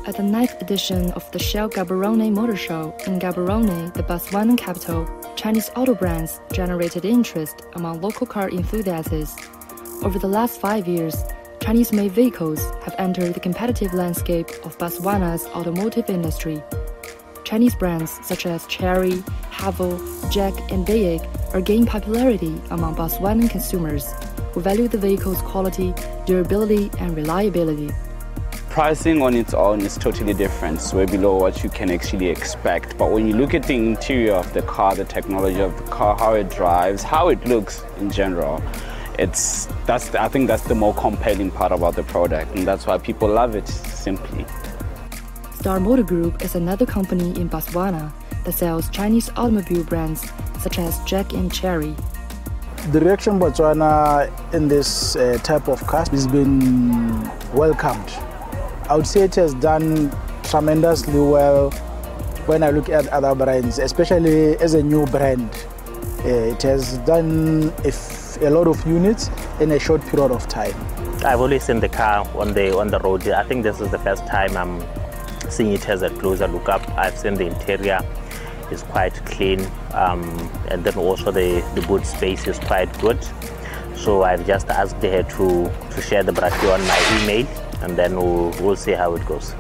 At the 9th edition of the Shell Gieborone Motor Show in Gaborone, the Botswanan capital, Chinese auto brands generated interest among local car enthusiasts. Over the last 5 years, Chinese-made vehicles have entered the competitive landscape of Botswana's automotive industry. Chinese brands such as Chery, Havel, Jack, and Bayek are gaining popularity among Botswanan consumers who value the vehicle's quality, durability, and reliability. Pricing on its own is totally different. It's way below what you can actually expect. But when you look at the interior of the car, the technology of the car, how it drives, how it looks in general, I think that's the more compelling part about the product, and that's why people love it, simply. Star Motor Group is another company in Botswana that sells Chinese automobile brands such as Jack and Chery. The reaction in Botswana in this type of car has been welcomed. I would say it has done tremendously well when I look at other brands, especially as a new brand. It has done a lot of units in a short period of time. I've always seen the car on the road. I think this is the first time I'm seeing it as a closer look up. I've seen the interior is quite clean, and then also the boot space is quite good. So I've just asked her to share the brochure on my email, and then we'll see how it goes.